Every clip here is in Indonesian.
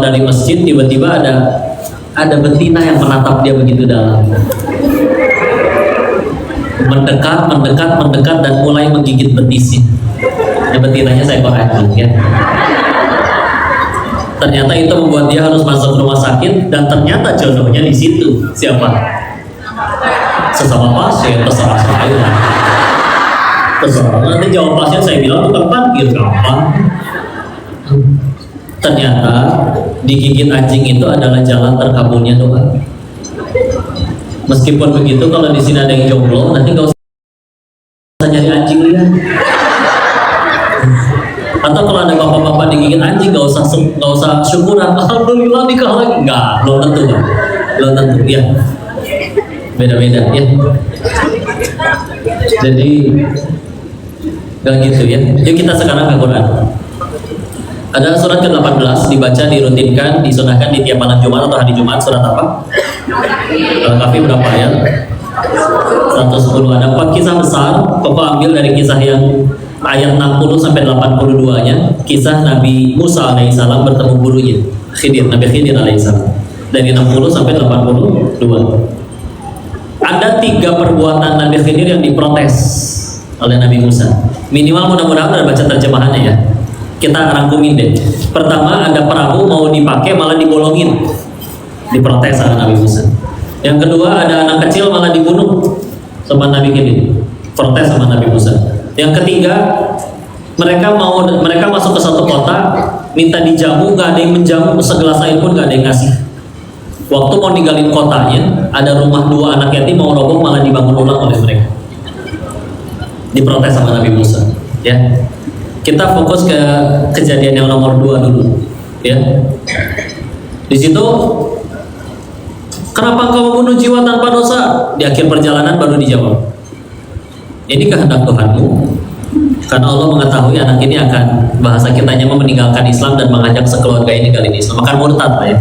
dari masjid tiba-tiba ada betina yang menatap dia begitu dalam, mendekat dan mulai menggigit betisnya. Betinanya seekor anjing ya. Ternyata itu membuat dia harus masuk rumah sakit, dan ternyata jodohnya di situ. Siapa? Sesama pasien, terserah saya. Terserah. Nanti jawab pasien, saya bilang tukang parkir gampang. Ternyata digigit anjing itu adalah jalan terkabulnya doa. Meskipun begitu, kalau di sini ada yang jomblo, nanti gak usah nyari anjing lihat. Atau kalau ada bapak-bapak digigit anjing, gak usah syukuran, alhamdulillah nikah lagi. Enggak, belum tentu ya. Beda-beda ya. Jadi gak gitu ya. Yuk kita sekarang ke Quran. Ada surat ke-18, dibaca, dirutinkan, disunahkan di tiap malam Jumat atau hari Jumat. Surat apa? Al-Kahfi berapa ayat? 110. Ada 4 kisah besar. Pokok ambil dari kisah yang ayat 60 sampai 82-nya, kisah Nabi Musa alaihissalam bertemu gurunya Nabi Khidir alaihissalam, dari 60 sampai 82. Ada 3 perbuatan Nabi Khidir yang diprotes oleh Nabi Musa. Minimal mudah-mudahan udah baca terjemahannya ya. Kita rangkumin deh. Pertama, ada perahu mau dipakai malah dibolongin, diprotes sama Nabi Musa. Yang kedua, ada anak kecil malah dibunuh sama Nabi Khidir, protes sama Nabi Musa. Yang ketiga, mereka masuk ke satu kota, minta dijamu, gak ada yang menjamu, segelas air pun gak ada yang ngasih. Waktu mau ninggalin kotanya, ada rumah 2 anak yatim mau roboh, malah dibangun ulang oleh mereka. Diprotes sama Nabi Musa. Ya, kita fokus ke kejadian yang nomor 2 dulu. Ya, di situ, kenapa engkau membunuh jiwa tanpa dosa? Di akhir perjalanan baru dijawab, ini kehendak Tuhanmu, karena Allah mengetahui anak ini akan, bahasa kitanya, meninggalkan Islam dan mengajak sekeluarga ini kali ini Islam, akan murtad Pak ya.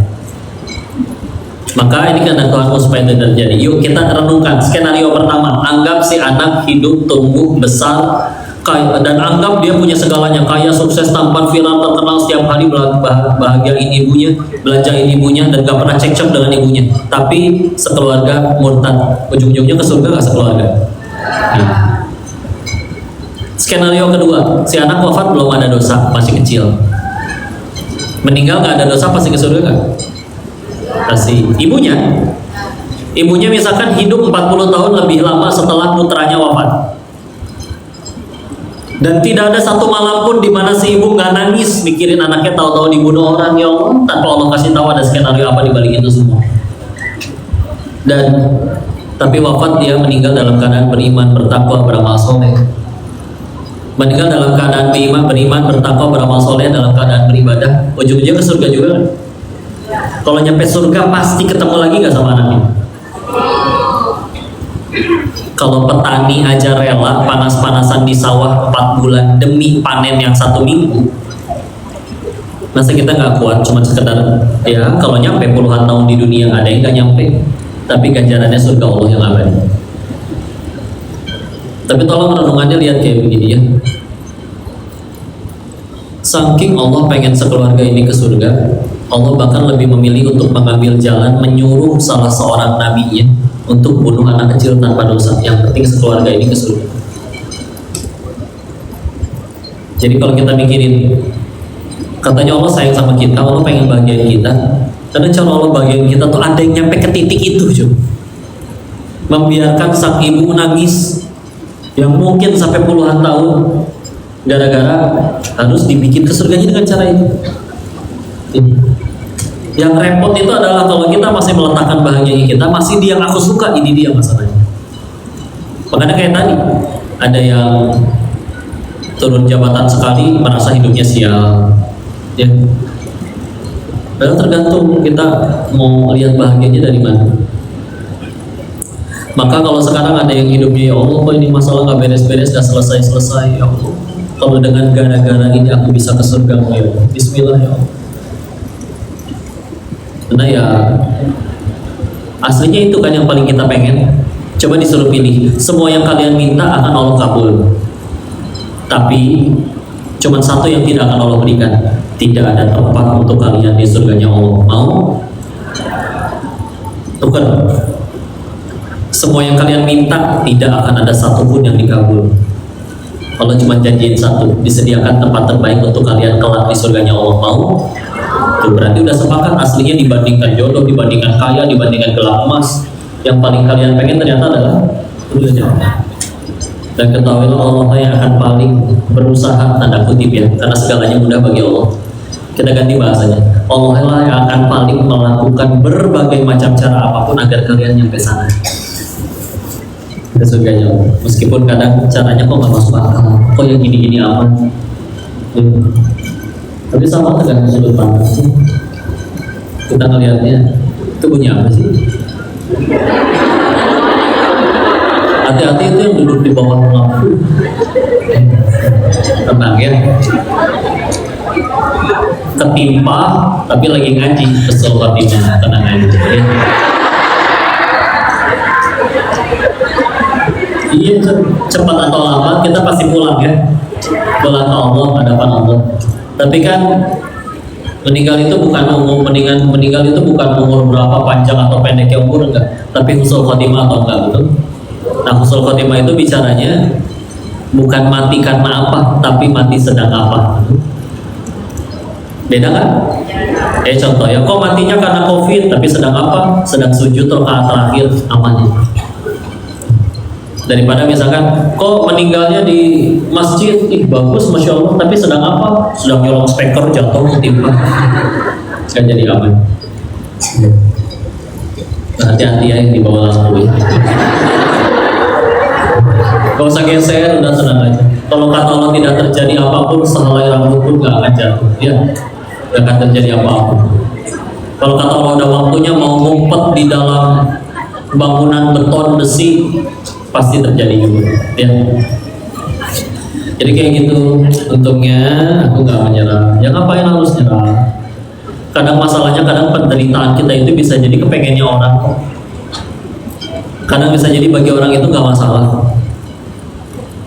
Maka ini kehendak Tuhanmu supaya itu terjadi. Yuk kita renungkan skenario pertama. Anggap si anak hidup, tumbuh, besar, kaya, dan anggap dia punya segalanya, kaya, sukses, tampan, viral, terkenal, setiap hari bahagiain ibunya, belanjain ibunya, dan gak pernah cekcok dengan ibunya. Tapi sekeluarga murtad, ujung-ujungnya ke surga gak sekeluarga? Skenario kedua, si anak wafat belum ada dosa, masih kecil, meninggal gak ada dosa, pasti ke surga gak? Pasti. Ibunya misalkan hidup 40 tahun lebih lama setelah putranya wafat, dan tidak ada satu malam pun di mana si ibu gak nangis mikirin anaknya tahu-tahu dibunuh orang. Ya Allah, tanpa Allah kasih tahu ada skenario apa di balik itu semua. Tapi wafat dia meninggal dalam keadaan beriman, bertakwa, beramal soleh. Meninggal dalam keadaan beriman, bertakwa, beramal soleh, dalam keadaan beribadah, ujung-ujungnya ke surga juga kan? Kalau nyampe surga pasti ketemu lagi gak sama anaknya? Kalau petani aja rela panas-panasan di sawah 4 bulan demi panen yang 1 minggu, masa kita nggak kuat cuma sekedar ya kalau nyampe puluhan tahun di dunia? Ada yang nggak nyampe, tapi ganjarannya surga Allah yang abadi. Tapi tolong renungannya lihat kayak begini ya. Saking Allah pengen sekeluarga ini ke surga, Allah bahkan lebih memilih untuk mengambil jalan menyuruh salah seorang nabinya untuk bunuh anak kecil tanpa dosa. Yang penting sekeluarga ini ke surga. Jadi kalau kita mikirin, katanya Allah sayang sama kita, Allah pengen bahagiain kita. Karena cara Allah bahagiain kita tuh ada yang nyampe ke titik itu, cuy. Membiarkan sang ibu nangis yang mungkin sampai puluhan tahun, gara-gara harus dibikin ke surganya dengan cara ini. Yang repot itu adalah kalau kita masih meletakkan bahagia kita, masih dia yang aku suka, ini dia masalahnya. Makanya kayak tadi, ada yang turun jabatan sekali merasa hidupnya sial, ya. Padahal tergantung kita mau lihat bahagianya dari mana. Maka kalau sekarang ada yang hidupnya, ya Allah, kok ini masalah gak beres-beres, gak selesai-selesai, ya Allah, kalau dengan gara-gara ini aku bisa ke surga, ya Allah, bismillah ya Allah. Karena ya aslinya itu kan yang paling kita pengen. Coba disuruh pilih, semua yang kalian minta akan Allah kabul, tapi cuma satu yang tidak akan Allah berikan, tidak ada tempat untuk kalian di surganya Allah. Mau? Tukar. Semua yang kalian minta tidak akan ada satupun yang dikabul. Allah cuma janjiin satu, disediakan tempat terbaik untuk kalian kelak di surganya Allah. Mau? Itu berarti udah sepakat. Aslinya dibandingkan jodoh, dibandingkan kaya, dibandingkan gelang emas, yang paling kalian pengen ternyata adalah surganya Allah. Dan ketahuilah Allah yang akan paling berusaha, tanda kutip ya, karena segalanya mudah bagi Allah. Kita ganti bahasanya, Allah lah yang akan paling melakukan berbagai macam cara apapun agar kalian nyampe sana ke surganya Allah. Meskipun kadang caranya kok gak masuk akal, kok yang gini-gini aman. Tapi sama tergantung sudut pandang sih. Kita ngelihatnya itu bunyi apa sih? Hati-hati itu yang duduk di bawah lampu. Tenang ya. Ketimpa tapi lagi ngaji, kesel hatinya, tenang aja. Iya, cepat atau lambat kita pasti pulang ya. Pulang ke Allah, hadapan Allah. Tapi kan meninggal itu bukan umur, meninggal itu bukan umur berapa, panjang atau pendeknya umur, enggak, tapi husnul khotimah atau enggak, betul? Nah, husnul khotimah itu bicaranya bukan mati karena apa, tapi mati sedang apa. Beda kan? Contoh ya, kok matinya karena COVID, tapi sedang apa? Sedang sujud rakaat terakhir, amannya. Daripada misalkan, kok meninggalnya di masjid, bagus, masya Allah, tapi sedang apa? Sedang nyolong speaker, jatuh, ketimpa. Kan jadi aman. Hati-hati ya yang di bawah lampu ya. Gak usah geser, udah tenang aja. Kalau kata Allah tidak terjadi apapun, sehelai rambut pun gak akan jatuh. Ya, gak akan terjadi apapun. Kalau kata Allah udah waktunya mau ngumpet di dalam bangunan beton besi, pasti terjadi juga. Ya. Jadi kayak gitu. Untungnya aku gak menyerah. Ya ngapain harus nyerah? Kadang masalahnya, kadang penderitaan kita itu bisa jadi kepengennya orang. Kadang bisa jadi bagi orang itu gak masalah.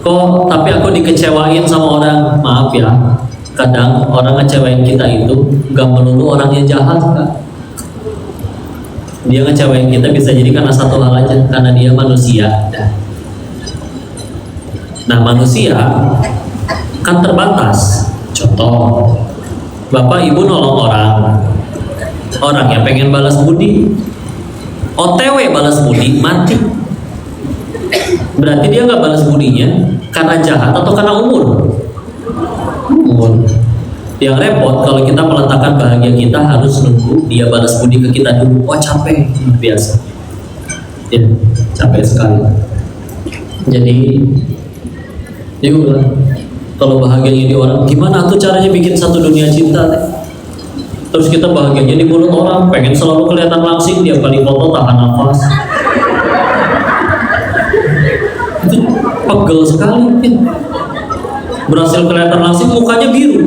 Kok tapi aku dikecewain sama orang. Maaf ya, kadang orang ngecewain kita itu gak melulu orang yang jahat kan. Dia ngecewain kita bisa jadi karena satu hal aja, karena dia manusia. Nah, manusia kan terbatas. Contoh, bapak ibu nolong orang yang pengen balas budi, OTW balas budi, mati. Berarti dia nggak balas budinya karena jahat atau karena umur. Yang repot kalau kita meletakkan bahagia kita harus nunggu dia balas budi ke kita dulu. Oh capek, biasa. Ya, capek sekali. Jadi, ya udah. Kalau bahagianya di orang, gimana tuh caranya bikin satu dunia cinta? Terus kita bahagianya di mulut orang, pengen selalu kelihatan langsing, tiap kali foto tahan nafas. Itu pegel sekali kan. Berhasil kelihatan langsing, mukanya biru.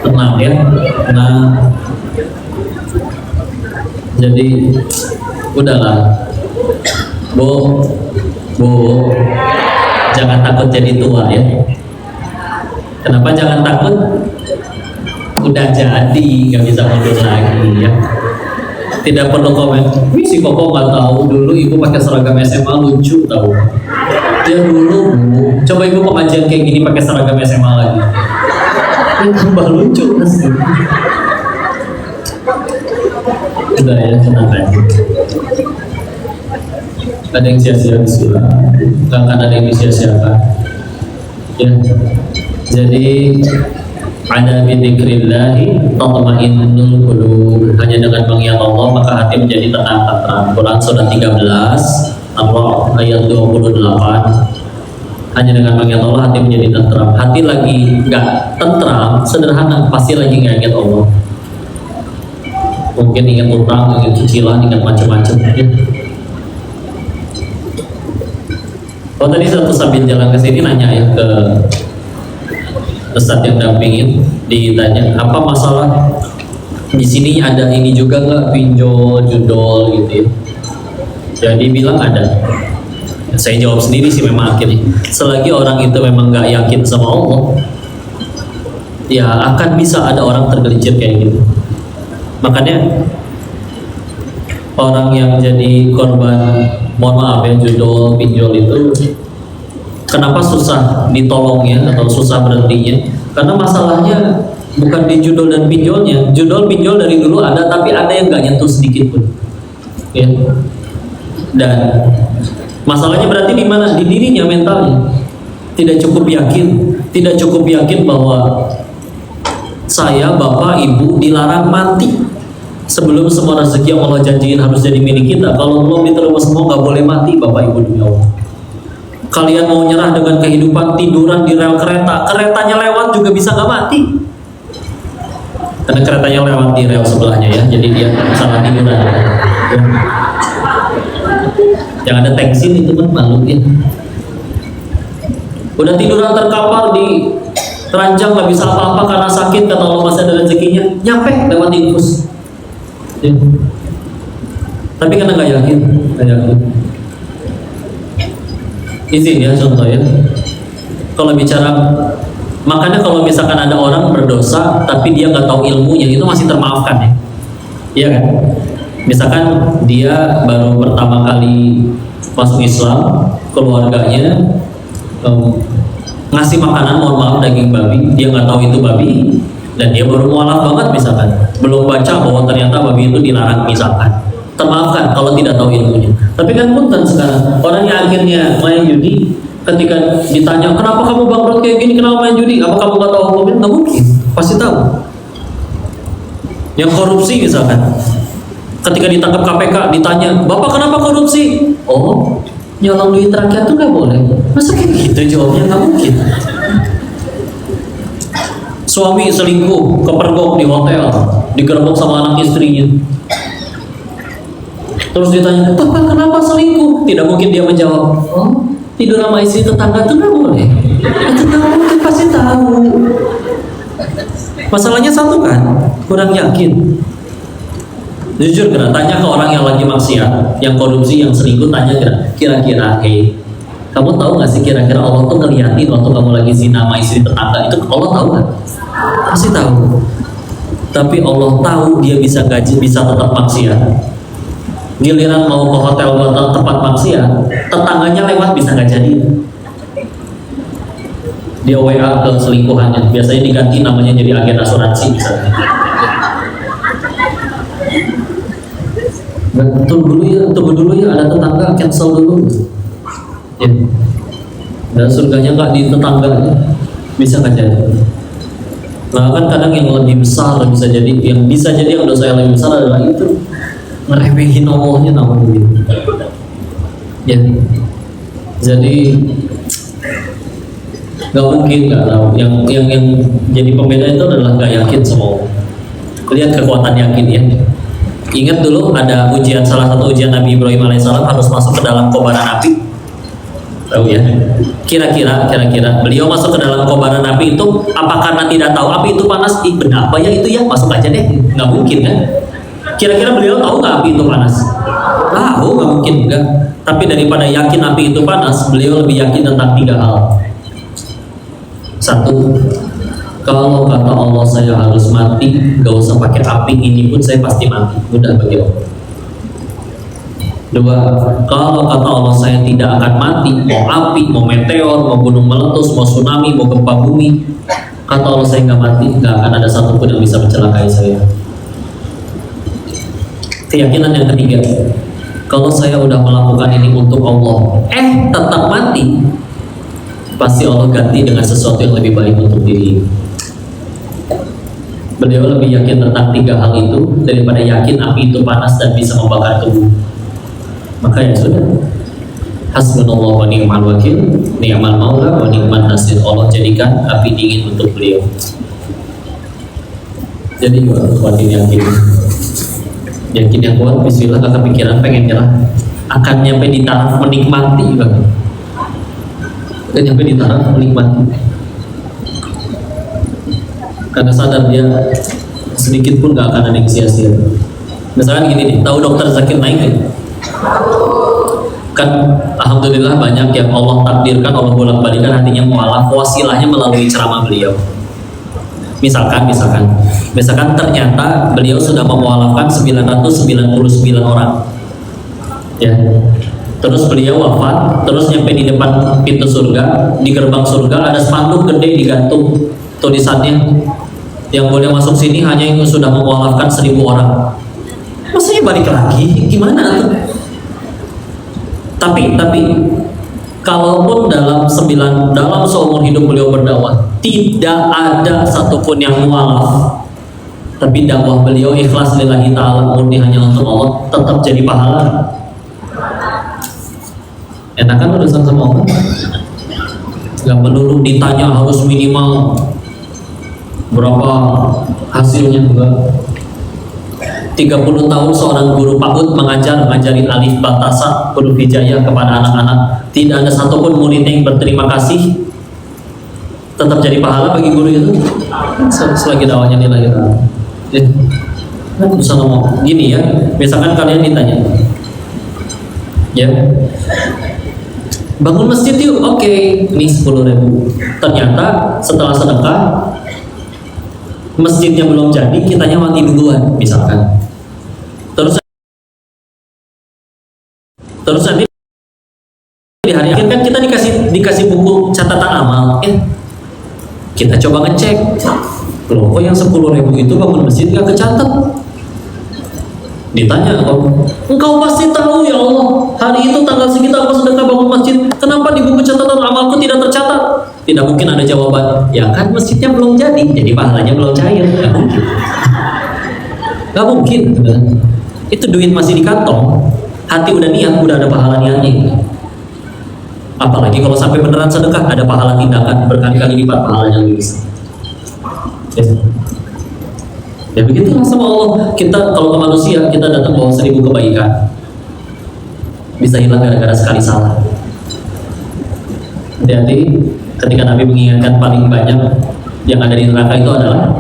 Tenang ya. Nah, jadi udahlah, Bu, jangan takut jadi tua ya. Kenapa jangan takut? Udah jadi, nggak bisa mundur lagi ya. Tidak perlu komen. Wih si Koko nggak tahu dulu ibu pakai seragam SMA lucu tahu. Ya dulu Bu, coba ibu pengajian kayak gini pakai seragam SMA lagi. Tambah lucu pasti. Udah ya, tenang aja. Ada yang sia-sia bismillah. Nggak akan ada yang sia-siakan. Ya. Jadi ada bidzikrillahi tatma'innul qulub. Hanya dengan mengingat Allah maka hati menjadi tenang tentram. Quran surah 13 Allah ayat 28. Hanya dengan mengingat Allah hati menjadi tentram. Hati lagi nggak tentram, sederhana, pasti lagi nggak ingat Allah. Mungkin ingat utang, ingat cicilan, ingat macam-macam. Oh tadi satu sambil jalan ke sini nanya ya ke Ustadz yang dampingin, ditanya apa masalah di sini ada ini juga nggak pinjol judol gitu ya. Jadi bilang ada. saya jawab sendiri sih memang akhirnya. Selagi orang itu memang nggak yakin sama Allah, ya akan bisa ada orang tergelincir kayak gitu. Makanya orang yang jadi korban, mohon maaf ya, judul pinjol itu, kenapa susah ditolongnya atau susah berhentinya? Karena masalahnya bukan di judul dan pinjolnya. Judul pinjol dari dulu ada, tapi ada yang nggak nyentuh sedikit pun. Ya. Dan masalahnya berarti di mana? Di dirinya, mentalnya. Tidak cukup yakin bahwa saya, bapak, ibu dilarang mati sebelum semua rezeki yang Allah janjiin harus jadi milik kita. Kalau belum diterima semua, nggak boleh mati, bapak, ibu, demi Allah. Kalian mau nyerah dengan kehidupan tiduran di rel kereta, keretanya lewat juga bisa nggak mati. Karena keretanya lewat di rel sebelahnya ya, jadi dia salah tiduran. Yang ada tensin itu kan malu ya. Udah tiduran terkapar di ranjang nggak bisa apa-apa karena sakit, kata Allah masih ada rezekinya, nyampe lewat infus. Ya. Tapi karena nggak yakin. Izin ya contoh ya. Kalau bicara, makanya kalau misalkan ada orang berdosa tapi dia nggak tahu ilmunya, itu masih termaafkan ya. Iya kan? Misalkan dia baru pertama kali masuk Islam, keluarganya ngasih makanan, mohon maaf, daging babi, dia nggak tahu itu babi, dan dia baru mualaf banget misalkan, belum baca bahwa ternyata babi itu dilarang misalkan, termaafkan kalau tidak tahu ilmunya. Tapi kan punten sekarang orang yang akhirnya main judi, ketika ditanya kenapa kamu bangkrut kayak gini, kenapa main judi, apa kamu nggak tahu hukumnya? Nggak mungkin, pasti tahu. Yang korupsi misalkan, ketika ditangkap KPK ditanya, bapak kenapa korupsi? Oh, nyolong duit rakyat tuh nggak boleh. Masa kayak gitu jawabnya? Nggak mungkin. Suami selingkuh, kepergok di hotel, digerebek sama anak istrinya. Terus ditanya, bapak kenapa selingkuh? Tidak mungkin dia menjawab, oh tidur sama istri tetangga tuh nggak boleh. Itu nggak mungkin, pasti tahu. Masalahnya satu kan, kurang yakin. Jujur kira, tanya ke orang yang lagi maksiat, yang korupsi, yang selingkuh, tanya kira-kira, kamu tahu nggak sih kira-kira Allah tuh ngeliatin waktu kamu lagi zina sama istri tetangga itu, Allah tahu kan? Pasti tahu. Tapi Allah tahu dia bisa gaji, bisa tetap maksiat. Giliran mau ke hotel atau tempat maksiat, tetangganya lewat bisa nggak jadi. Dia WA ke selingkuhannya, biasanya diganti namanya jadi agen asuransi misalnya. Tunggu dulu ya, ada tetangga, cancel dulu ya. Dan surganya nggak di tetangganya, bisa nggak jadi. Nah kan kadang yang lebih besar bisa jadi, yang dosa yang lebih besar adalah itu ngeremehin Allahnya, namanya ya. Jadi nggak mungkin nggak tahu. Yang jadi pembeda itu adalah nggak yakin sama Allah. Lihat kekuatan yakin ya. Ingat dulu ada ujian, salah satu ujian Nabi Ibrahim alaihissalam harus masuk ke dalam kobaran api. Tahu ya? Kira-kira beliau masuk ke dalam kobaran api itu apa karena tidak tahu api itu panas? Benar apa ya itu ya? Masuk aja deh. Nggak mungkin kan? Kira-kira beliau tahu nggak api itu panas? Tahu, nggak mungkin enggak. Tapi daripada yakin api itu panas, beliau lebih yakin tentang 3 hal. 1, kalau kata Allah saya harus mati, gak usah pakai api ini pun saya pasti mati, mudah bagi Allah. 2, kalau kata Allah saya tidak akan mati, mau api, mau meteor, mau gunung meletus, mau tsunami, mau gempa bumi, kata Allah saya nggak mati, nggak akan ada satupun yang bisa mencelakai saya. Keyakinan yang ketiga, kalau saya udah melakukan ini untuk Allah, tetap mati, pasti Allah ganti dengan sesuatu yang lebih baik untuk diri. Beliau lebih yakin tentang 3 hal itu daripada yakin api itu panas dan bisa membakar tubuh. Maka ya sudah, hasbunallah wa ni'mal wakil, ni'mal maula wa ni'man nasir. Allah jadikan api dingin untuk beliau. Jadi kuatin yakin yang kuat, bismillah, gak kepikiran pengen nyerah, akan nyampe di taraf menikmati banget. Akan nyampe di taraf menikmati, karena sadar dia sedikit pun gak akan ada yang sia-sia. Misalkan gini nih, tahu Dr. Zakir Naik kan? Kan alhamdulillah banyak yang Allah takdirkan, Allah bolak-balikan hatinya mualaf, wasilahnya melalui ceramah beliau. Misalkan ternyata beliau sudah memualafkan 999 orang, ya. Terus beliau wafat, terus nyampe di depan pintu surga, di gerbang surga ada spanduk gede digantung tulisannya, yang boleh masuk sini hanya yang sudah memualafkan 1000 orang. Maksudnya balik lagi, gimana tuh? Tapi kalaupun dalam seumur hidup beliau berdakwah tidak ada satupun yang mualaf, tapi dakwah beliau ikhlas lillahi ta'ala, murni hanya untuk Allah, tetap jadi pahala. Enakan urusan sama Allah, nggak melulu ditanya harus minimal berapa hasilnya. Enggak. 30 tahun seorang guru PAUD mengajarin alif batasa huruf hijaiyah kepada anak-anak, tidak ada satupun muridnya yang berterima kasih, tetap jadi pahala bagi guru itu selagi dakwahnya nilai kita. Nah, bisa ngomong gini ya, misalkan kalian ditanya, ya, bangun masjid yuk, oke, ini 10.000. Ternyata setelah sedekah masjidnya belum jadi, kitanya mati duluan, misalkan. Terus nanti di hari akhir kan kita dikasih buku catatan amal, ya. Kita coba ngecek, loh kok yang 10.000 itu bangun masjid gak kecatat? Ditanya, engkau pasti tahu ya Allah, hari itu tanggal segitu aku sedekah bangun masjid, kenapa di buku catatan amalku tidak tercatat? Tidak mungkin ada jawaban, ya kan masjidnya belum jadi pahalanya belum cair. Gak mungkin. Itu duit masih di kantong, hati udah niat, udah ada pahala niatnya. Apalagi kalau sampai beneran sedekah, ada pahala tindakan berkali-kali lipat pahalanya bisa. Ya begitulah sama Allah. Kita kalau ke manusia, kita datang bawa 1000 kebaikan, bisa hilang gara-gara sekali salah. Jadi ketika Nabi mengingatkan paling banyak yang ada di neraka itu adalah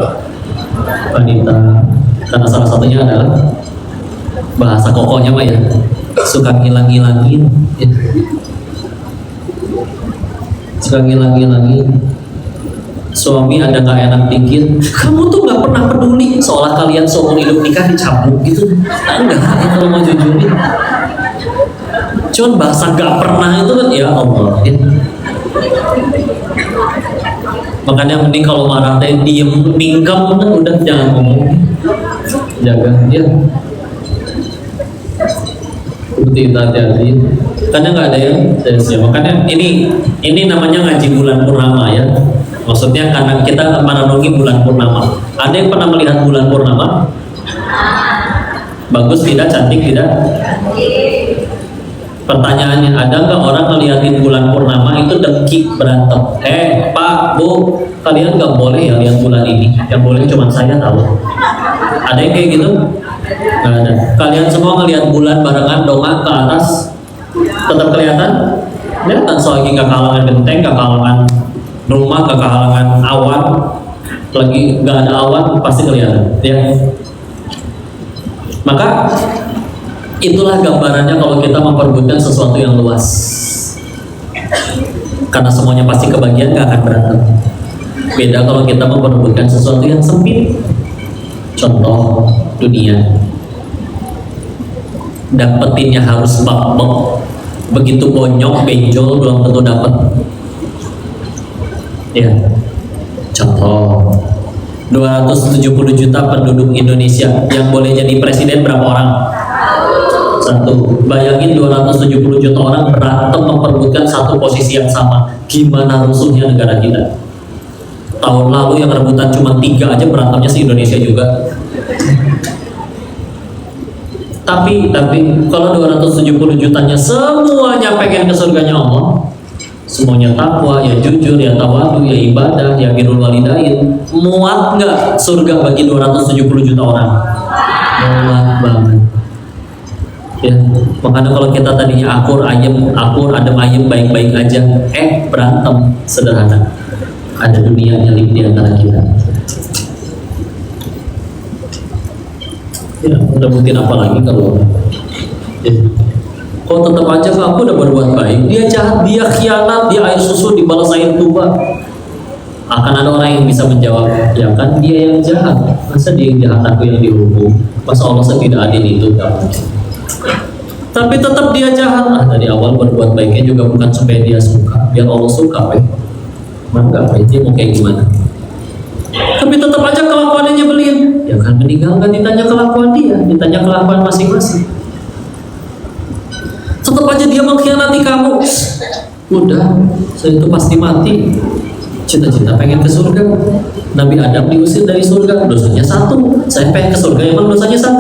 wanita, karena salah satunya adalah bahasa kokohnya mah ya, suka ngilang-ngilangin, ya. Suka ngilang-ngilangin. Suami ada nggak enak dikit, kamu tuh nggak pernah peduli, seolah kalian seumur hidup nikah dicambuk gitu. Enggak, ya, kalau mau jujurin. Cuman bahasa nggak pernah itu kan, ya Allah, ya. Makanya mending kalau marah teh diem, mingkem, udah jangan ngomong, jaga dia. Seperti itu hati-hati. Karena nggak ada yang sia-sia. Makanya ini namanya ngaji bulan purnama ya. Maksudnya karena kita merenungi bulan purnama. Ada yang pernah melihat bulan purnama? Bagus tidak? Cantik tidak? Pertanyaannya, ada nggak orang ngeliatin bulan purnama itu dengki berantem? Pak, Bu, kalian nggak boleh ya lihat bulan ini. Yang boleh cuma saya tahu. Ada yang kayak gitu? Nggak ada. Kalian semua ngelihat bulan barengan dongak ke atas, tetap kelihatan? Kelihatan, soalnya nggak kalangan genteng, nggak kalangan rumah, nggak kehalangan awan, lagi nggak ada awan pasti kelihatan, ya. Maka itulah gambarannya kalau kita memperbutkan sesuatu yang luas, karena semuanya pasti kebagian, nggak akan berantem. Beda kalau kita memperbutkan sesuatu yang sempit. Contoh dunia, dapetinnya harus bak-bak, begitu bonyok benjol belum tentu dapet. Ya, contoh 270 juta penduduk Indonesia, yang boleh jadi presiden berapa orang? 1. Bayangin 270 juta orang berantem memperebutkan satu posisi yang sama, gimana rusuhnya negara kita? Tahun lalu yang rebutan cuma 3 aja berantemnya se Indonesia juga. Tapi kalau 270 jutanya semuanya pengen ke surganya Allah, semuanya takwa, ya jujur, ya tawadu, ya ibadah, ya birrul walidain, muat nggak surga bagi 270 juta orang? Muat banget. Ya, makanya kalau kita tadinya akur, adem ayem, baik-baik aja, berantem, sederhana. Ada dunia nyelip di antara kita. Ya, udah buktiin apa lagi kalau ya. kok tetap aja aku udah berbuat baik, dia jahat, dia khianat, dia air susu dibalas air tuba. Akan ada orang yang bisa menjawab, ya kan dia yang jahat, masa dia yang jahat aku yang dihukum, masa Allah setidak adil itu? Tapi tetap dia jahat. Dari awal berbuat baiknya juga bukan supaya dia suka, biar Allah suka, maka dia mau kayak gimana? Tapi tetap aja kelakuannya nyebelin. Ya kan meninggalkan, ditanya kelakuan dia, ditanya kelakuan masing-masing. Tetap aja dia mengkhianati kamu. Udah, saya itu pasti mati. Cita-cita pengen ke surga. Nabi Adam diusir dari surga, dosanya 1. Saya pengen ke surga, emang dosanya 1.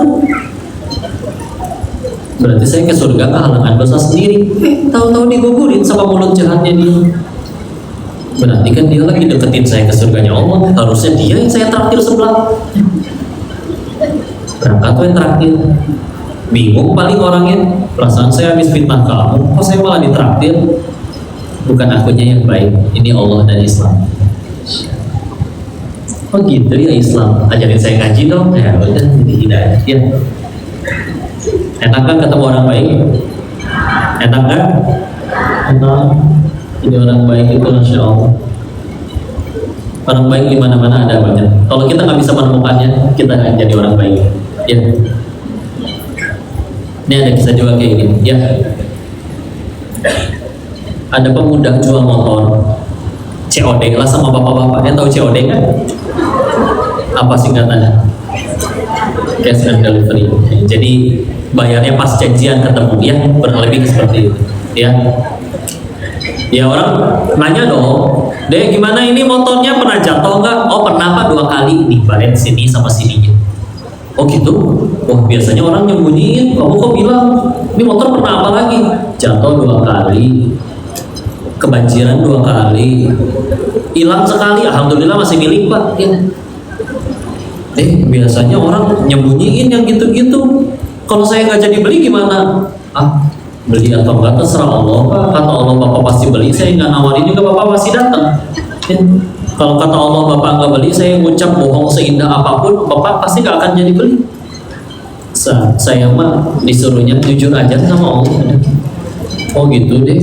Berarti saya ke surga kehalangan dosa sendiri. Tahu-tahu digugurin sama mulut jahatnya dia. Berarti kan dia lagi deketin saya ke surganya Allah. Harusnya dia yang saya traktir sebelah. Berangkat tuh yang traktir. Bingung paling orangnya. Perasaan saya habis fitnah kamu, kok saya malah ditraktir? Bukan akunya yang baik, ini Allah dan Islam. Oh gitu ya Islam, ajarin saya ngaji dong. Ya udah, jadi hidayah. Ya. Enak kan ketemu orang baik? Enak kan? Enak. Jadi orang baik itu Masya Allah. Orang baik di mana-mana ada banyak. Kalau kita nggak bisa menemukannya, kita akan jadi orang baik. Ya. Ini ada kisah juga kayak gini. Ya. Ada pemuda jual motor COD lah sama bapak-bapak. Yang tahu COD kan? Apa singkatannya? Cash and delivery. Jadi bayarnya pas janjian ketemu, ya, kurang lebih seperti itu. Ya. Ya orang nanya dong, deh gimana ini motornya pernah jatuh nggak? Oh pernah Pak, 2 kali nih, balik sini sama sininya. Oh gitu? Wah biasanya orang nyembunyiin, kamu kok bilang ini motor pernah apa lagi? Jatuh 2 kali, kebanjiran 2 kali, hilang sekali, alhamdulillah masih milik Pak. Ya. Biasanya orang nyembunyiin yang gitu-gitu. Kalau saya nggak jadi beli gimana? Beli atau enggak terserah Allah. Kata Allah Bapak pasti beli, saya nggak nawarin juga Bapak pasti datang. Kalau kata Allah Bapak nggak beli, saya ngucap bohong seindah apapun, Bapak pasti nggak akan jadi beli. Saya mah disuruhnya jujur aja sama Allah. Oh gitu deh.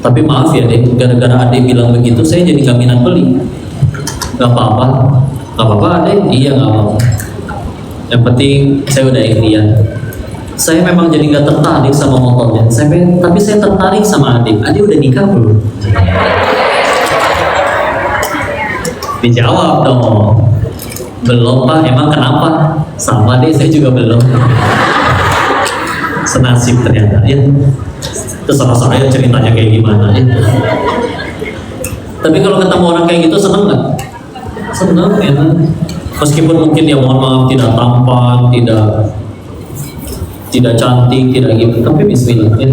Tapi maaf ya deh, gara-gara adek bilang begitu, saya jadi nggak minat beli. Gak apa-apa, gak apa-apa adek. Iya gak apa-apa. Yang penting saya udah ikhtiar. Saya memang jadi nggak tertarik sama motornya. Tapi saya tertarik sama adik. Adik udah nikah belum? Dijawab dong. Belum Pak. Emang kenapa? Sama deh, saya juga belum. Senasib ternyata. Ya. Terserah saya ceritanya kayak gimana. Ya. Tapi kalau ketemu orang kayak gitu seneng nggak? Seneng ya. Meskipun mungkin ya mohon maaf tidak tampan, tidak cantik, tidak gitu, tapi bismillah ya.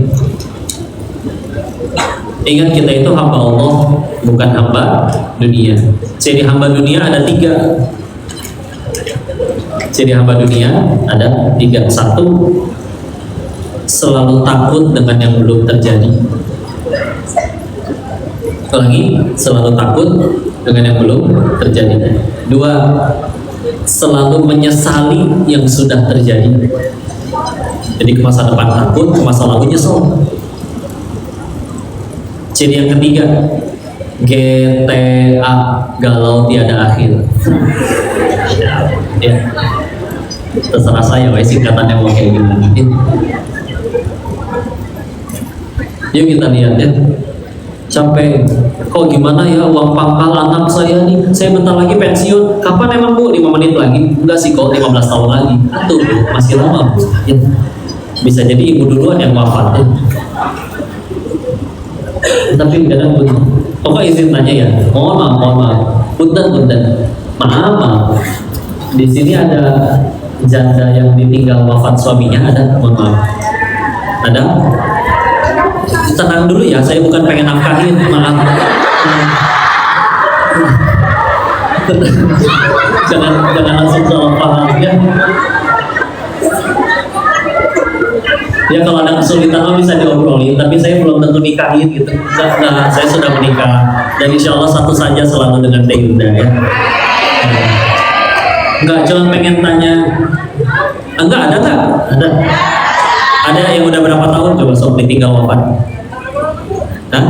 Ingat kita itu hamba Allah, bukan hamba dunia. Jadi hamba dunia ada 3. Jadi hamba dunia ada 3. 1, selalu takut dengan yang belum terjadi. Lagi, selalu takut dengan yang belum terjadi. 2, selalu menyesali yang sudah terjadi. Jadi ke masa depan takut, ke masa lalu nyesel. Jadi yang ketiga, GTA, galau tiada akhir. Ya, terserah saya, singkatannya mau kayak gimana. Yuk kita lihat ya. Capek, kok gimana ya uang pangkal anak saya nih, saya bentar lagi pensiun. Kapan emang Bu? 5 menit lagi? Enggak sih kok, 15 tahun lagi. Aduh Bu, masih lama Bu. Ya. Bisa jadi ibu duluan yang wafat ya. Tapi kadang begitu. Pokok izin tanya ya, mohon maaf. Punten. Maaf. Di sini ada janda yang ditinggal wafat suaminya, ada? Mohon maaf. Ada? Tenang dulu ya, saya bukan pengen nafkahin, maaf. jangan langsung salah paham ya. Ya kalau ada kesulitan bisa diobrolin, tapi saya belum tentu nikahin gitu. Enggak, saya sudah menikah dan insya Allah satu saja selalu dengan Teh Yunda ya. Enggak, cuma pengen tanya. Enggak, ada nggak? Ada. Ada yang udah berapa tahun coba sok ditinggal wafat? Hah?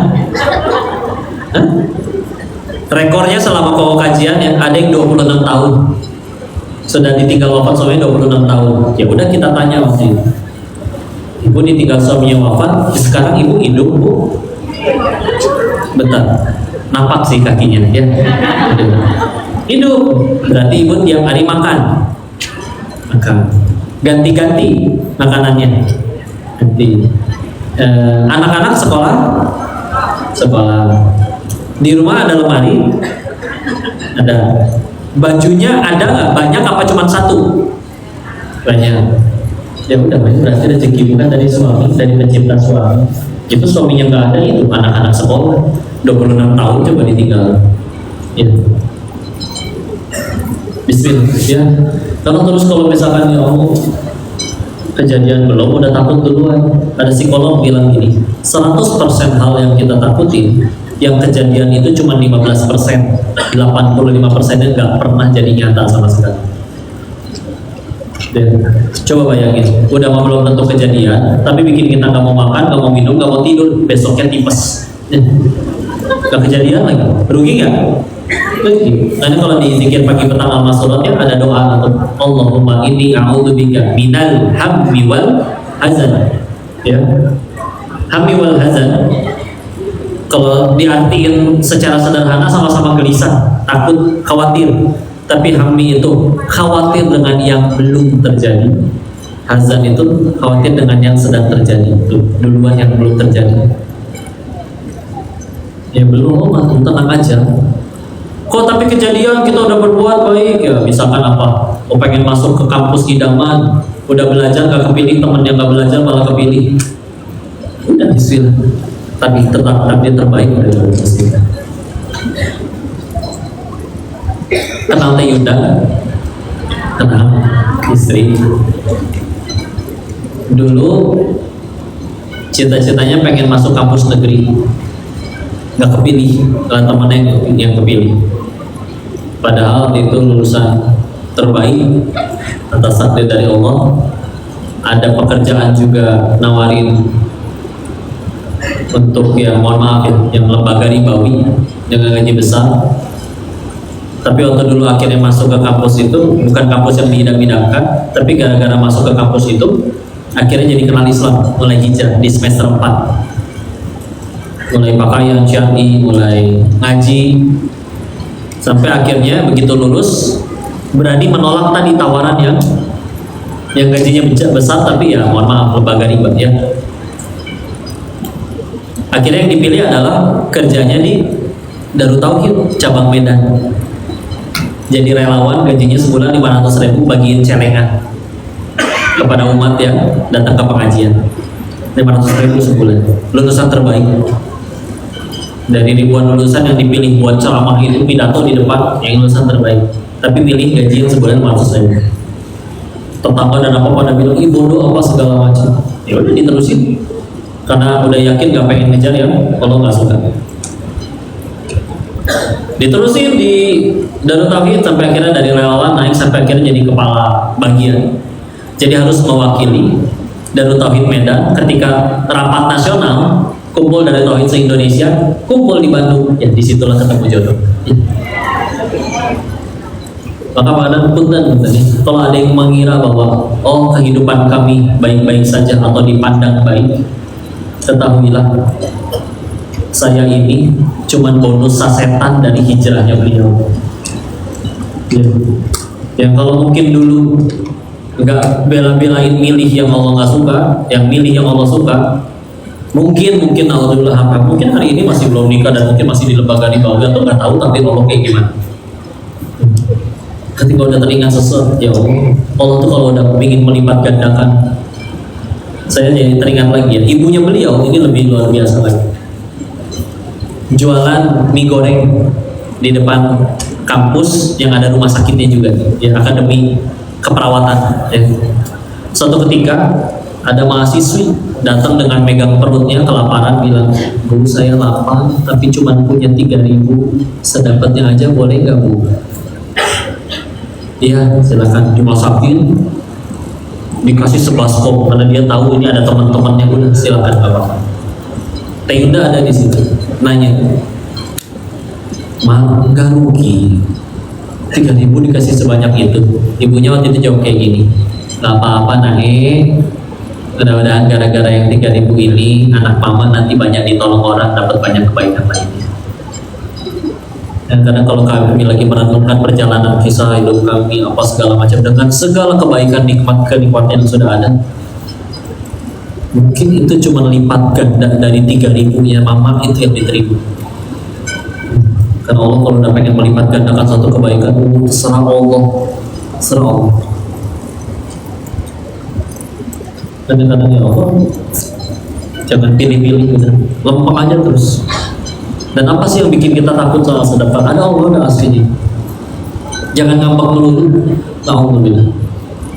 Hah? Rekornya selama kau kajian ya ada yang 26 tahun sudah ditinggal wafat suaminya 26 tahun. Ya udah kita tanya waktu itu, ibu ditinggal suaminya wafat, sekarang ibu hidup bu? Betul, nampak sih kakinya ya. Hidup, berarti ibu tiap hari makan, ganti-ganti makanannya. Ganti. Anak-anak sekolah. Di rumah ada lemari, ada bajunya, ada nggak banyak apa cuma satu? Banyak. Ya udah banyak, berarti rezeki bukan dari suami, dari pencipta suami. Itu suaminya nggak ada, itu anak-anak sekolah 26 tahun coba ditinggal. Ya. Bismillah ya. Kalau misalkan ya Allah kejadian belum udah takut duluan. Ada psikolog bilang gini, 100% hal yang kita takutin, yang kejadian itu cuma 15%, 85%-nya nggak pernah jadi nyata sama sekali. Dan coba bayangin, udah mau belum tentu kejadian, tapi bikin kita nggak mau makan, nggak mau minum, nggak mau tidur, besoknya tipes. Nggak kejadian lagi, rugi nggak? Rugi. Karena kalau di zikir pagi petang al-masuratnya ada doa atau Allahumma inni a'udzubika minal hammi wal hazan. Ya, hammi wal hazan. Kalau diartiin secara sederhana sama-sama gelisah, takut, khawatir. Tapi hammi itu khawatir dengan yang belum terjadi. Hazan itu khawatir dengan yang sedang terjadi. Itu duluan yang belum terjadi. Ya belum, tenang aja. Kok tapi kejadian kita udah berbuat baik ya, misalkan apa? Oh pengen masuk ke kampus idaman, udah belajar gak kepilih, temennya gak belajar malah kepilih. Udah bismillah. Tapi tetap takdir terbaik udah bismillah. Kenal Teh Yuda? Kenal istri. Dulu cita-citanya pengen masuk kampus negeri, nggak kepilih, karena temannya yang kepilih. Padahal itu lulusan terbaik atas takdir dari Allah. Ada pekerjaan juga nawarin untuk ya mohon maaf ya, yang lembaga ribawi dengan gaji besar. Tapi waktu dulu akhirnya masuk ke kampus itu, bukan kampus yang diidam-idamkan, tapi gara-gara masuk ke kampus itu akhirnya jadi kenal Islam, mulai hijrah di semester 4, mulai pakaian syar'i, mulai ngaji, sampai akhirnya begitu lulus berani menolak tadi tawaran yang gajinya besar tapi ya mohon maaf lembaga riba ya. Akhirnya yang dipilih adalah kerjanya di Darut Tauhid cabang Medan. Jadi relawan, gajinya sebulan 500.000, bagiin celengan kepada umat yang datang ke pengajian. 500.000 sebulan. Lulusan terbaik dari ribuan lulusan yang dipilih buat ceramah itu, pidato di depan, yang lulusan terbaik. Tapi pilih gaji yang sebulan 500.000. Tetangga dan apa pada bilang, ih bodoh apa segala macam. Ya udah diterusin, karena udah yakin gak pengen ngejar ya, kalau nggak suka. Diterusin di Darut Tauhid sampai akhirnya dari relawan naik sampai akhirnya jadi kepala bagian. Jadi harus mewakili Darut Tauhid Medan ketika rapat nasional, kumpul dari Tauhid se-Indonesia, kumpul di Bandung. Ya disitulah ketemu jodoh. Ya. Maka pada punten kalau ada yang mengira bahwa oh kehidupan kami baik-baik saja atau dipandang baik, ketahuilah saya ini cuman bonus sasetan dari hijrahnya beliau. Ya. Yang kalau mungkin dulu nggak bela-belain milih yang Allah nggak suka, yang milih yang Allah suka, mungkin alhamdulillah apa, mungkin hari ini masih belum nikah dan mungkin masih di lembaga di bawah atau nggak tahu takdir Allah kayak gimana. Ketika udah teringat sesuatu, ya Allah tuh kalau udah ingin melipat gandakan, saya jadi teringat lagi ya, ibunya beliau ini lebih luar biasa lagi. Jualan mie goreng di depan kampus yang ada rumah sakitnya juga, ya akademi keperawatan. Ya. Suatu ketika ada mahasiswi datang dengan megang perutnya kelaparan, bilang, Bu saya lapar tapi cuma punya 3.000, sedapatnya aja boleh nggak Bu? Iya silakan dimasakin. dikasih sebaskom karena dia tahu ini ada teman-temannya, udah silakan nggak apa-apa. Teh Yunda ada di situ, nanya, "Mal, nggak rugi 3.000 dikasih sebanyak itu?" Ibunya waktu itu jawab kayak gini, "Nggak apa-apa Nae, mudah-mudahan gara-gara yang 3.000 ini anak mama nanti banyak ditolong orang, dapat banyak kebaikan lainnya." Dan kadang kalau kami lagi merenungkan perjalanan kisah hidup kami apa segala macam dengan segala kebaikan kenikmatan yang sudah ada, mungkin itu cuma lipat ganda dari 3.000-nya mama itu yang diterima. Karena Allah kalau udah pengen melipat gandakan satu kebaikan, terserah Allah, terserah Allah. Kadang-kadang ya Allah, jangan pilih-pilih gitu, lempeng aja terus. Dan apa sih yang bikin kita takut soal sedekah? Ada Allah, ada aslinya. Jangan ngambek melulu. Alhamdulillah.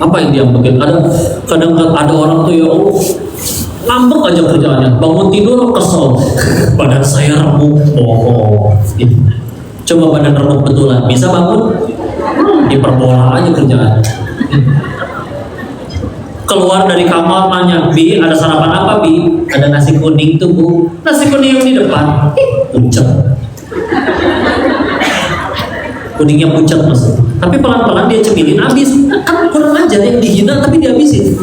Apa yang diambekin? Kadang ada orang tuh ya Allah, ngambek aja kerjaannya. Bangun tidur kesel, badan saya remuk, bohong. Coba badan remuk betulan, bisa bangun? Diperbola aja kerjaan. Keluar dari kamar nanya, "Bi, ada sarapan apa Bi?" "Ada nasi kuning tuh Bu." "Nasi kuning yang di depan?" Pucat. Kuningnya pucat mas. Tapi pelan-pelan dia cemilin habis. Kan kurang ajar yang dihina tapi dihabisin.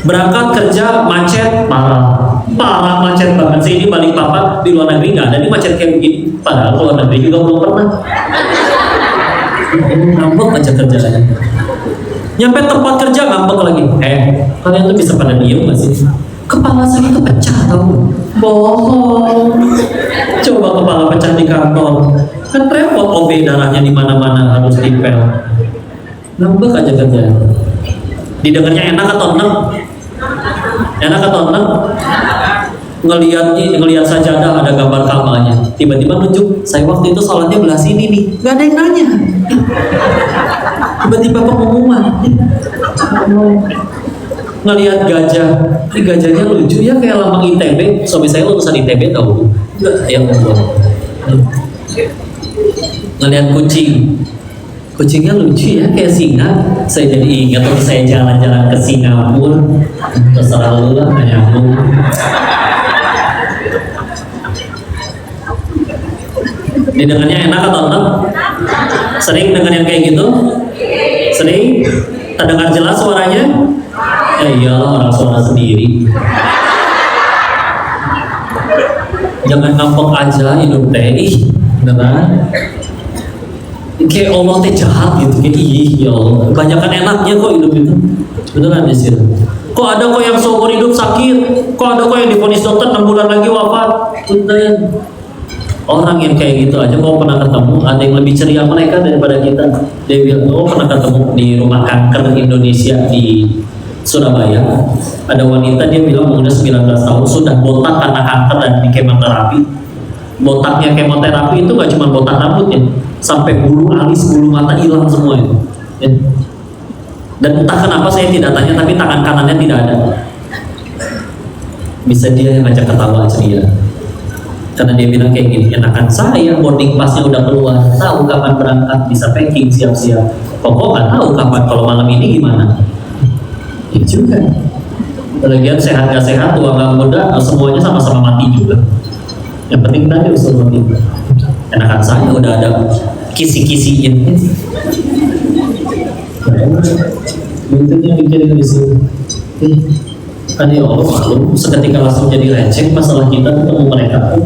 Berangkat kerja macet, parah macet banget sih. Ini balik papan di luar negeri nggak ada, ini macet kayak begini. Padahal luar negeri juga belum pernah. Ngambek aja kerjanya. Nyampe tempat kerja ngambek lagi. Kalian tuh bisa pada diem gak sih? Kepala saya tuh pecah tau. Bohong. Coba kepala pecah di kantor. Kan repot, OB darahnya di mana-mana harus dipel. Ngambek aja kerjanya. Didengarnya enak atau enak? Enak atau enak? Ngelihat sajadah ada gambar Ka'bahnya. Tiba-tiba nunjuk, "Saya waktu itu sholatnya belah sini nih." Gak ada yang nanya. Tiba-tiba pengumuman. Ngelihat gajah, ini gajahnya lucu ya kayak lambang ITB. Suami saya lulusan ITB tahu. Ya Allah. Ngelihat kucing, kucingnya lucu ya kayak singa. Saya jadi ingat waktu saya jalan-jalan ke Singapura. Terserah lu lah, nyambung. Didengarnya enak atau enggak? Sering dengar yang kayak gitu? Sering? Terdengar jelas suaranya? Ya iyalah, orang suara sendiri. Jangan ngambek aja hidup teh. Beneran. Kayak Allah teh jahat gitu. Kayak ya Allah. Kebanyakan enaknya kok hidup itu. Beneran ya sih. Kok ada kok yang seumur hidup sakit? Kok ada kok yang divonis dokter 6 bulan lagi wafat? Beneran. Orang yang kayak gitu aja kok pernah ketemu, ada yang lebih ceria mereka daripada kita. Dia bilang, pernah ketemu di rumah kanker Indonesia di Surabaya. Ada wanita, dia bilang umurnya 19 tahun, sudah botak karena kanker dan di kemoterapi. Botaknya kemoterapi itu gak cuma botak rambut ya, sampai bulu alis, bulu mata hilang semua itu ya. Dan entah kenapa saya tidak tanya, tapi tangan kanannya tidak ada. Bisa dia yang ngajak ketawa ceria. Karena dia bilang kayak gini, enakan saya boarding passnya udah keluar, tahu kapan berangkat, bisa packing siap-siap. Kok nggak tahu kapan, kalau malam ini gimana? Ya juga. Lagian sehat nggak sehat, tua nggak muda, semuanya sama-sama mati juga. Yang penting tadi usul mati. Enakan saya udah ada kisi-kisiin. Intinya mikirin di sini. Kan ya Allah maklum, seketika langsung jadi receh masalah kita ketemu mereka.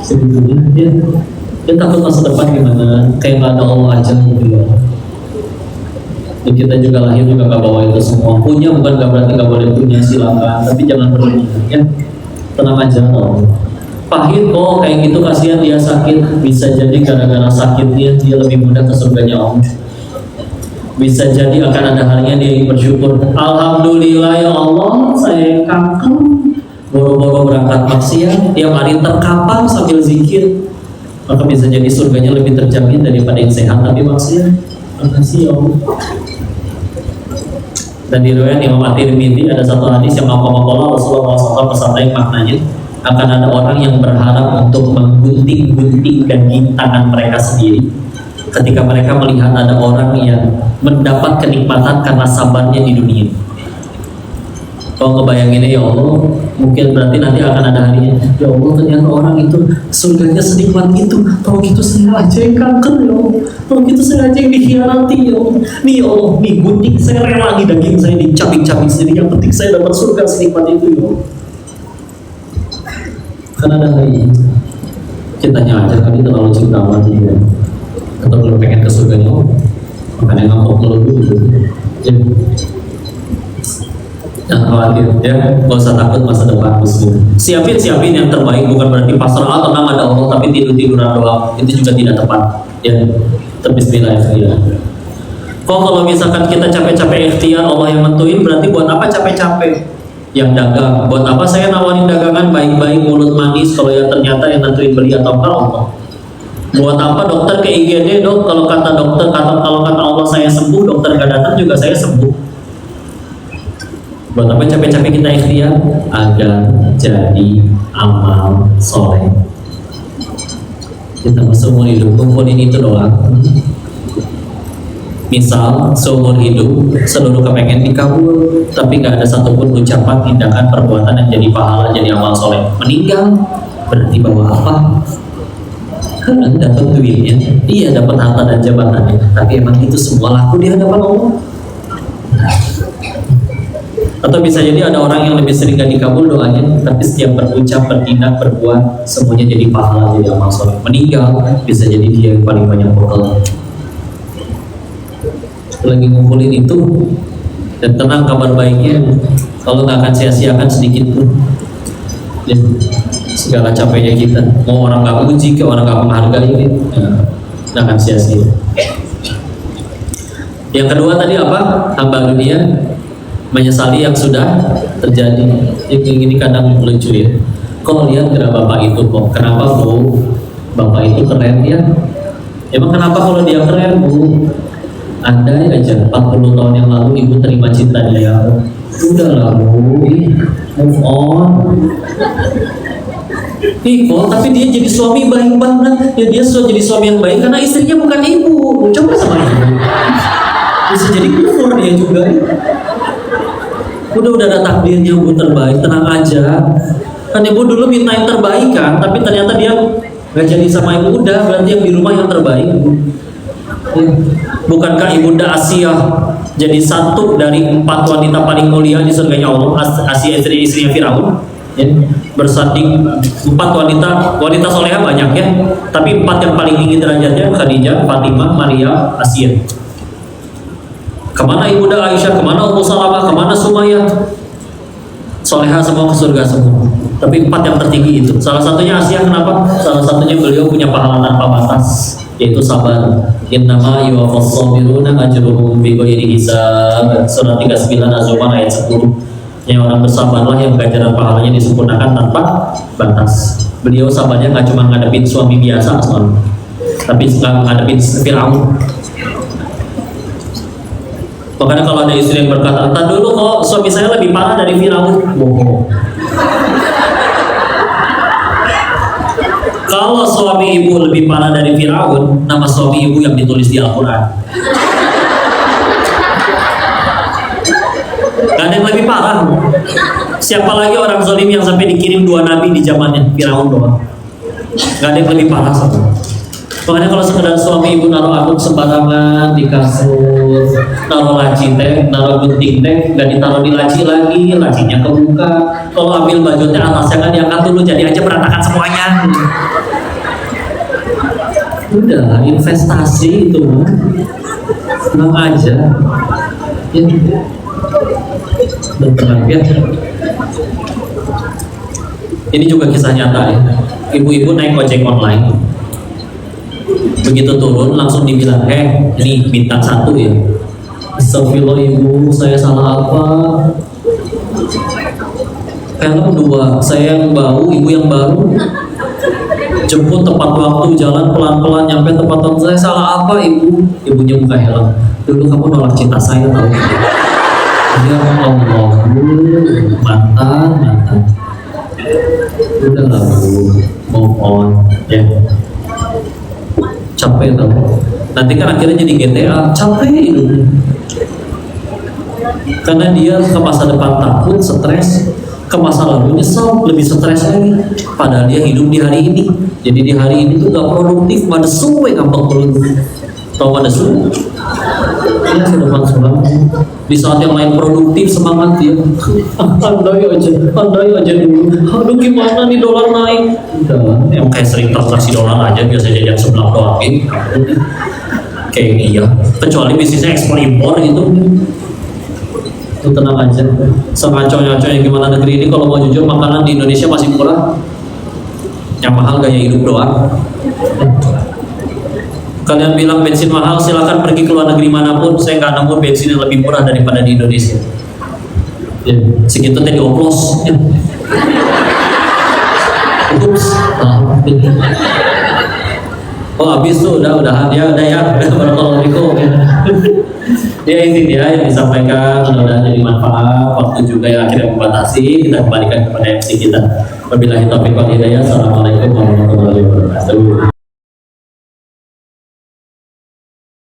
Sebetulnya dia takut masa depan gimana, kayak nggak ada Allah aja gitu ya. Dan kita juga lahir juga nggak bawa itu semua. Punya bukan nggak berarti nggak boleh punya, silakan, tapi jangan berlebihan ya. Tenang aja Allah. Pahit kok kayak gitu, kasihan dia sakit. Bisa jadi gara-gara sakitnya dia lebih mudah ke surganya Allah. Bisa jadi akan ada halnya dia bersyukur. Alhamdulillah ya Allah, saya kanker. Boro-boro berangkat maksiat, tiap hari terkapar sambil zikir, maka bisa jadi surganya lebih terjamin daripada yang sehat tapi maksiat. Makasih ya Allah. Dan di riwayat Imam At-Tirmidzi ada satu hadis yang Rasulullah SAW bersabda yang maknanya akan ada orang yang berharap untuk menggunting-gunting daging tangan mereka sendiri ketika mereka melihat ada orang yang mendapat kenikmatan karena sabarnya di dunia. Kalau ngebayanginnya, ya Allah, mungkin berarti nanti akan ada harinya, ya Allah ternyata orang itu surganya sedikit itu, kalau gitu saya aja yang kanker ya Allah, kalau gitu saya aja yang dikhianati ya Allah, nih ya Allah, nih gunting saya rela nih daging saya dicabik-cabik sendiri, yang penting saya dapat surga sedikit itu ya Allah. Kan ada hari cintanya aja kali terlalu cinta mati ya, atau belum pengen ke surganya, makanya ngambek dulu gitu. Jangan khawatir ya, gak usah takut masa depan muslim. Siapin yang terbaik, bukan berarti pasrah tenang ada Allah tapi tiduran doang, itu juga tidak tepat ya. Bismillah ya. Kalau misalkan kita capek-capek ikhtiar Allah yang nentuin, berarti buat apa capek-capek yang dagang? Buat apa saya nawarin dagangan baik-baik mulut manis kalau yang ternyata yang nentuin beli atau enggak Allah? Buat apa dokter ke IGD, dok, kalau kata dokter, kalau kata Allah saya sembuh, dokter gak datang juga saya sembuh. Buat apa capek-capek kita ikhtiar? Agar jadi amal soleh. Kita seumur hidup kumpulin itu doang. Misal seumur hidup seluruh kepengen dikabul, tapi gak ada satupun ucapan, tindakan, perbuatan yang jadi pahala, jadi amal soleh. Meninggal berarti bawa apa? Kan dapat duitnya, iya dapat harta dan jabatannya, tapi emang itu semua laku di hadapan Allah. Atau bisa jadi ada orang yang lebih sering gak dikabul doanya, tapi setiap berucap, bertindak, berbuat semuanya jadi pahala, jadi amal soleh. Meninggal bisa jadi dia yang paling banyak bekal. Lagi ngumpulin itu, dan tenang, kabar baiknya kalau nggak akan sia-siakan sedikit pun ya, segala capeknya kita. Mau orang nggak puji, ke orang nggak menghargai, ya, nggak akan sia-sia. Yang kedua tadi apa? Hamba dunia menyesali yang sudah terjadi. Ini kadang lucu ya. Kok lihat kira bapak itu kok, kenapa bu? Bapak itu keren ya. Emang kenapa kalau dia keren bu? Andai aja 40 tahun yang lalu ibu terima cinta dia, udahlah bu, move on. Kok tapi dia jadi suami baik banget. Ya dia jadi suami yang baik karena istrinya bukan ibu. Coba sama ibu. Bisa jadi kufur dia juga. Udah ada takdirnya bu terbaik, tenang aja. Kan ibu dulu minta yang terbaik kan, tapi ternyata dia gak jadi sama ibu. Udah berarti yang di rumah yang terbaik bu. Ya. Bukankah ibunda Asia jadi satu dari 4 wanita paling mulia di surganya Allah? Asia istrinya Firaun ya, bersanding 4 wanita solehah banyak ya, tapi 4 yang paling tinggi derajatnya Khadijah, Fatimah, Maria, Asia. Kemana ibunda Aisyah, kemana Ummu Salamah, kemana Sumayyah? Solehah semua ke surga semua. Tapi 4 yang tertinggi itu. Salah satunya Asia, kenapa? Salah satunya beliau punya pahala tanpa batas, yaitu sabar. Innama yuwaffas sabiruna ajruhum bighairi hisab. Surah 39 Az-Zumar ayat 10. Yang orang bersabarlah yang ganjaran pahalanya disempurnakan tanpa batas. Beliau sabarnya nggak cuma ngadepin suami biasa soalnya, tapi ngadepin Firaun. Makanya kalau ada istri yang berkata, "Entar dulu kok suami saya lebih parah dari Firaun." Bohong. Kalau suami ibu lebih parah dari Firaun, nama suami ibu yang ditulis di Al-Quran. Gak ada yang lebih parah. Siapa lagi orang zalim yang sampai dikirim 2 nabi di zamannya Firaun doang? Gak ada yang lebih parah sama. Makanya kalau sekedar suami ibu naruh akun sembarangan di kasur, naruh laci teh, naruh gunting teh, gak ditaruh di laci lagi, lacinya kebuka. Kalau ambil baju teh atasnya kan diangkat dulu, jadi aja berantakan semuanya. Udah investasi itu mah, tenang aja. Ya. Dan tenang ya. Ini juga kisah nyata ya. Ibu-ibu naik ojek online. Begitu turun langsung dibilang, ini bintang 1 ya. Astagfirullah ibu, saya salah apa? Helm 2, saya yang bau, ibu yang baru. Jemput tepat waktu, jalan pelan-pelan nyampe tempat waktu. Saya salah apa ibu? Ibunya buka helm. Dulu kamu nolak cinta saya tau. Ya Allah, mantan. Udahlah bu, move on ya. Capek tau. Nanti kan akhirnya jadi GTA, capek hidupnya. Karena dia ke masa depan takut, stres, ke masa lalu nyesel, lebih stres lagi. Padahal dia hidup di hari ini. Jadi di hari ini tuh gak produktif, pada suwe ngambek dulu. Tau pada suwe? Ya sudah suram. Di saat yang lain produktif, semangat dia. Andai aja dulu. Aduh gimana nih dolar naik? Udah, yang kayak sering transaksi dolar aja, biasa jajan sebelah doang gitu. Kayak iya. Kecuali bisnisnya ekspor impor gitu. Itu tenang aja. Sengaco-ngaco yang gimana negeri ini, kalau mau jujur makanan di Indonesia masih murah. Yang mahal gaya hidup doang. Kalian bilang bensin mahal, silakan pergi ke luar negeri manapun, saya nggak nemu bensin yang lebih murah daripada di Indonesia. Ya, segitu tadi oplos. Ups. Oh habis tuh, udah ya, Assalamualaikum. Ya ini dia yang disampaikan, mudah-mudahan jadi manfaat. Waktu juga yang akhirnya membatasi, kita kembalikan kepada MC kita. Wabillahi taufiq wal hidayah. Assalamualaikum warahmatullahi wabarakatuh.